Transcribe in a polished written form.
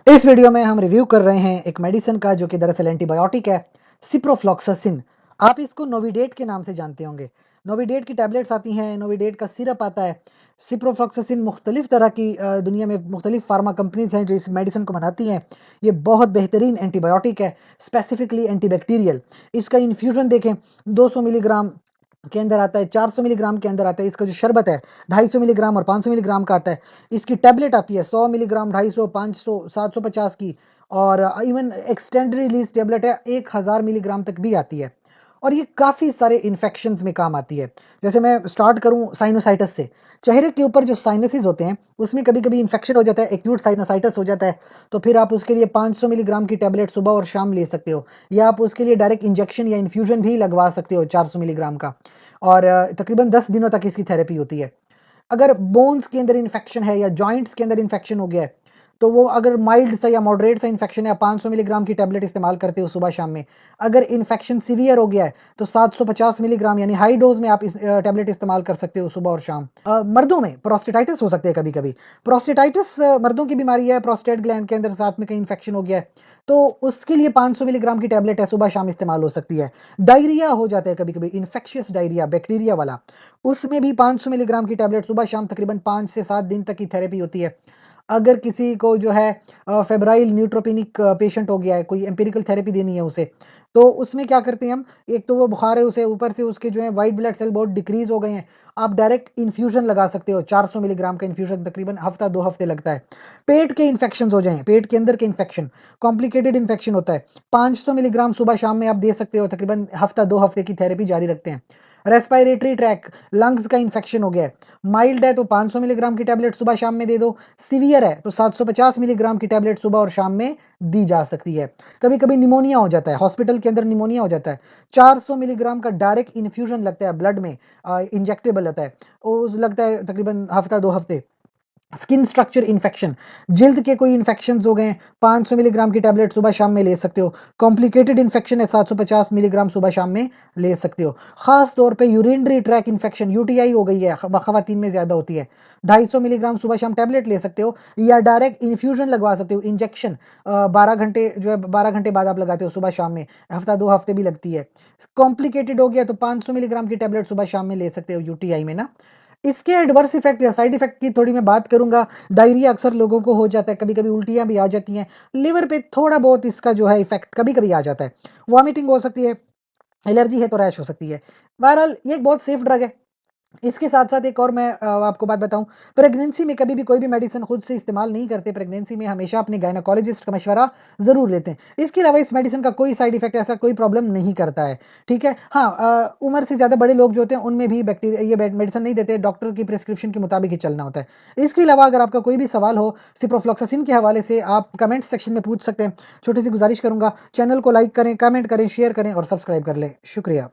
इस वीडियो में हम रिव्यू कर रहे हैं एक मेडिसिन का जो कि दरअसल एंटीबायोटिक है, सिप्रोफ्लॉक्सासिन। आप इसको नोविडेट के नाम से जानते होंगे। नोविडेट की टैबलेट्स आती हैं, नोविडेट का सिरप आता है। सिप्रोफ्लॉक्सासिन मुख्तलिफ तरह की दुनिया में मुख्तलिफ फार्मा कंपनीज हैं जो इस मेडिसिन को बनाती हैं। ये बहुत बेहतरीन एंटीबायोटिक है, स्पेसिफिकली एंटीबैक्टीरियल। इसका इन्फ्यूजन देखें, 200 मिलीग्राम के अंदर आता है, 400 मिलीग्राम के अंदर आता है। इसका जो शरबत है 250 मिलीग्राम और 500 मिलीग्राम का आता है। इसकी टैबलेट आती है 100 मिलीग्राम, 250, 500, 750 की, और इवन एक्सटेंड रिलीज टैबलेट है 1000 मिलीग्राम तक भी आती है। और ये काफ़ी सारे इन्फेक्शंस में काम आती है। जैसे मैं स्टार्ट करूं साइनोसाइटिस से। चेहरे के ऊपर जो साइनसेस होते हैं उसमें कभी कभी इन्फेक्शन हो जाता है, एक्यूट साइनोसाइटिस हो जाता है। तो फिर आप उसके लिए 500 मिलीग्राम की टैबलेट सुबह और शाम ले सकते हो, या आप उसके लिए डायरेक्ट इंजेक्शन या इन्फ्यूजन भी लगवा सकते हो 400 मिलीग्राम का। और तकरीबन 10 दिनों तक इसकी थेरेपी होती है। अगर बोन्स के अंदर इन्फेक्शन है या जॉइंट्स के अंदर इन्फेक्शन हो गया है, तो वो अगर माइल्ड सा या मॉडरेट सा इन्फेक्शन है, 500 मिलीग्राम की टैबलेट इस्तेमाल करते हो सुबह शाम में। अगर इन्फेक्शन सीवियर हो गया है तो 750 मिलीग्राम यानी हाई डोज में आप इस टैबलेट इस्तेमाल कर सकते हो सुबह और शाम। मर्दों में प्रोस्टेटाइटिस हो सकते हैं कभी कभी। प्रोस्टेटाइटिस मर्दों की बीमारी है, प्रोस्टेट ग्लैंड के अंदर साथ में कहीं इन्फेक्शन हो गया है, तो उसके लिए 500 मिलीग्राम की टैबलेट है, सुबह शाम इस्तेमाल हो सकती है। डायरिया हो जाता है कभी कभी, इन्फेक्शियस डायरिया बैक्टीरिया वाला, उसमें भी 500 मिलीग्राम की टैबलेट सुबह शाम तकरीबन 5 से 7 दिन तक की थेरेपी होती है। अगर किसी को जो है फेब्राइल न्यूट्रोपेनिक पेशेंट हो गया है, कोई एम्पिरिकल थेरेपी देनी है उसे, तो उसमें क्या करते हैं हम, एक तो वो बुखार है उसे, ऊपर से उसके जो है व्हाइट ब्लड सेल बहुत डिक्रीज हो गए हैं, आप डायरेक्ट इन्फ्यूजन लगा सकते हो। 400 मिलीग्राम का इन्फ्यूजन तकरीबन हफ्ता 2 हफ्ते लगता है। पेट के इन्फेक्शन हो जाएं, पेट के अंदर के इन्फेक्शन, कॉम्प्लिकेटेड इन्फेक्शन होता है, 500 मिलीग्राम सुबह शाम में आप दे सकते हो, तकरीबन हफ्ता 2 हफ्ते की थेरेपी जारी रखते हैं। रेस्पिरेटरी ट्रैक, लंग्स का इन्फेक्शन हो गया है, माइल्ड है तो 500 मिलीग्राम की टैबलेट सुबह शाम में दे दो, सीवियर है तो 750 मिलीग्राम की टैबलेट सुबह और शाम में दी जा सकती है। कभी कभी निमोनिया हो जाता है, हॉस्पिटल के अंदर निमोनिया हो जाता है, 400 मिलीग्राम का डायरेक्ट इन्फ्यूजन लगता है ब्लड में, इंजेक्टेबल होता है, वो लगता है तकरीबन हफ्ता 2 हफ्ते। स्किन स्ट्रक्चर इन्फेक्शन, जिल्द के कोई इन्फेक्शंस हो गए, 500 मिलीग्राम की टैबलेट सुबह शाम में ले सकते हो। कॉम्प्लिकेटेड इन्फेक्शन है, 750 मिलीग्राम सुबह शाम में ले सकते हो। खास तौर पे यूरिनरी ट्रैक इन्फेक्शन, यूटीआई हो गई है, खवातीन में ज़्यादा होती है, 250 मिलीग्राम सुबह शाम टैबलेट ले सकते हो, या डायरेक्ट इन्फ्यूजन लगवा सकते हो, इंजेक्शन 12 घंटे जो है 12 घंटे बाद आप लगाते हो सुबह शाम में, हफ्ता 2 हफ्ते भी लगती है। कॉम्प्लिकेटेड हो गया तो 500 मिलीग्राम की टैबलेट सुबह शाम में ले सकते हो यूटीआई में ना। इसके एडवर्स इफेक्ट या साइड इफेक्ट की थोड़ी मैं बात करूंगा। डायरिया अक्सर लोगों को हो जाता है, कभी कभी उल्टियां भी आ जाती हैं, लिवर पे थोड़ा बहुत इसका जो है इफेक्ट कभी कभी आ जाता है, वॉमिटिंग हो सकती है, एलर्जी है तो रैश हो सकती है। बहरहाल ये एक बहुत सेफ ड्रग है। इसके साथ-साथ एक और मैं आपको बात बताऊँ, प्रेगनेंसी में कभी भी कोई भी मेडिसिन खुद से इस्तेमाल नहीं करते, प्रेगनेंसी में हमेशा अपने गायनेकोलॉजिस्ट का मशवरा ज़रूर लेते हैं। इसके अलावा इस मेडिसिन का कोई साइड इफ़ेक्ट ऐसा कोई प्रॉब्लम नहीं करता है, ठीक है? हाँ, उम्र से ज़्यादा बड़े लोग जो होते हैं उनमें भी ये मेडिसिन नहीं देते, डॉक्टर की प्रिस्क्रिप्शन के मुताबिक ही चलना होता है। इसके अलावा अगर आपका कोई भी सवाल हो सिप्रोफ्लॉक्सासिन के हवाले से, आप कमेंट सेक्शन में पूछ सकते हैं। छोटी-सी गुज़ारिश करूँगा, चैनल को लाइक करें, कमेंट करें, शेयर करें और सब्सक्राइब कर लें। शुक्रिया।